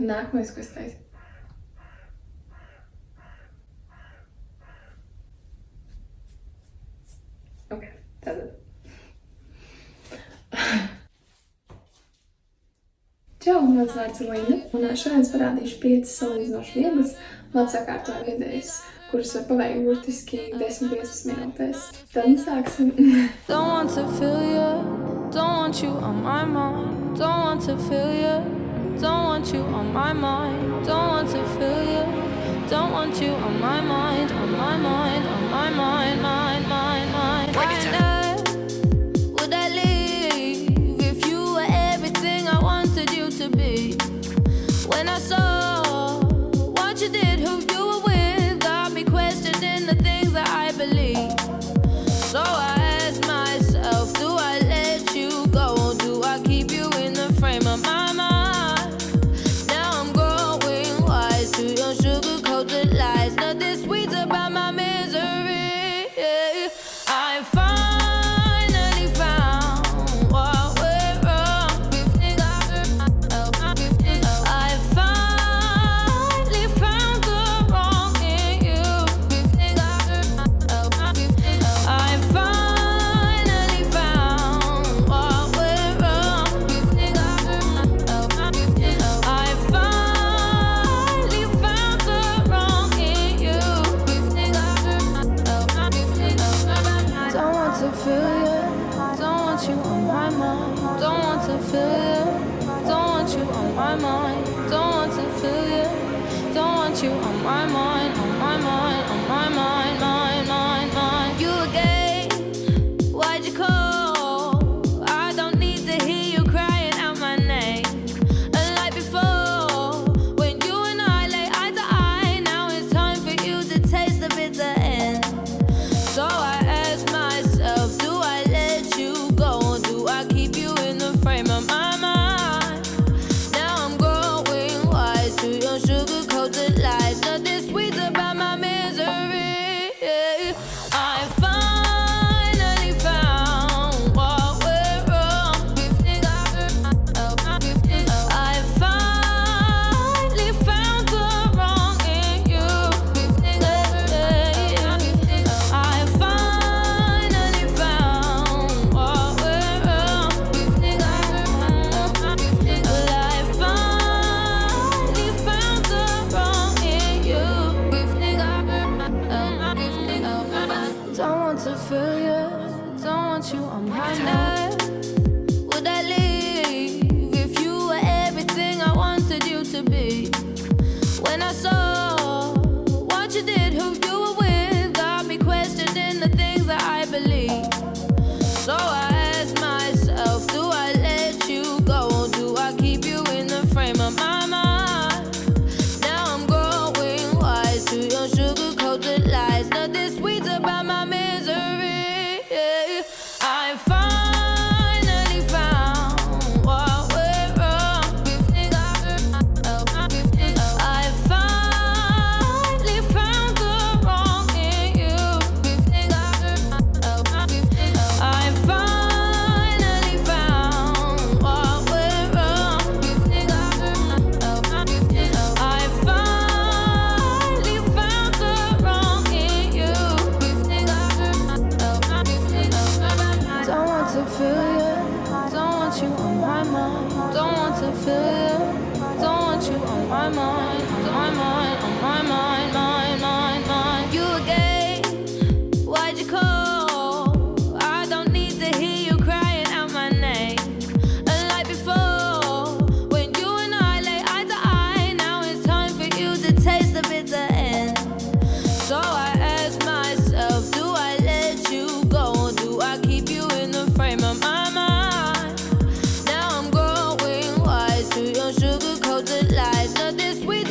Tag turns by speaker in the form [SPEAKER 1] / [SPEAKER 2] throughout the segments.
[SPEAKER 1] Nākamais, ko es teicu. Ok, tātad. Čau, mans vārds ir Linda, un šodien es parādīšu 5 salīdzinoši vieglas matu sakārtojumu idejas, kuras var paveikt burtiski 10-15 minūtēs. Tad sāksim.
[SPEAKER 2] Don't want to feel you, don't want you on my mind. Don't want to feel you, don't want you on my mind. Don't want to feel you, don't want you on my mind, on my mind, on my mind, mind, mind, mind. Would I leave if you were everything I wanted you to be? When I saw what you did, who you were with, got me questioning the things that I believe. So I asked myself, do I let you go, or do I keep you in the frame of my mind? Now I'm growing wise to your sugar-coated lies. Nothing sweet about my misery. I finally found what went wrong. I finally found the wrong in you. I finally found what went wrong. I finally found the wrong in you. Don't want to feel you, don't want you on my mind. Don't want to feel you, don't want you on my mind. Don't want to feel you, don't want you on my mind, on my mind, on my mind, mind, mind, mind. You again, why'd you call? I don't need to hear you crying out my name. Unlike before, when you and I lay eye to eye, now it's time for you to taste the bitter end. So I ask myself, do I let you go, or do I keep you in the frame of my mind? Now I'm growing wise to your sugar-coated lies. Nothing sweet about my misery. I finally found what went wrong. I finally found the wrong in you. I finally found what went wrong. Well, I finally found the wrong in you. Don't want to feel you, don't want you on my mind. Would I leave if you were everything I wanted you to be? When I saw what you did, who you were with, got me questioning the things that I believe. So I asked myself, do I let you go, or do I keep you in the frame of my mind? Now I'm growing wise to your sugar-coated lies. Nothing sweet about my misery. I finally found what went wrong. I finally found the wrong in you. I finally found what went wrong. I finally found the wrong in you. Don't want to feel you, don't want you on my mind. Don't want to feel you, don't want you on my mind. On my mind, on my mind, mind, mind, mind. You again, why'd you call? I don't need to hear you crying out my name. Unlike before, when you and I lay eye to eye, now it's time for you to taste the bitter end. So I ask myself, do I let you go, or do I keep you in the frame of my mind? Now I'm growing wise to your sugar-coated lies. Nothing sweet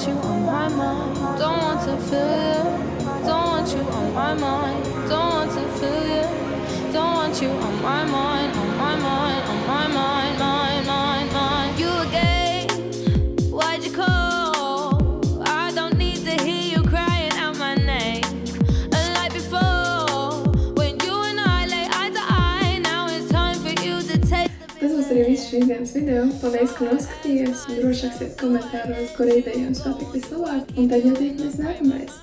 [SPEAKER 2] you on my mind, don't want to feel you. Don't want you on my mind, don't want to feel you. Don't want you on my mind, on my mind, on my mind, mind, mind, mind. You again, why'd you call? I don't need to hear you crying out my name. Unlike before, when you and I lay eye to eye, now it's time for you to take the...
[SPEAKER 1] Tas būs arī viss šīs dienas video. Paldies, ka noskatījāties. Droši rakstiet komentāros, kur ideja jums patīk vislabāk. Un tad jau tiekamies nākamreiz.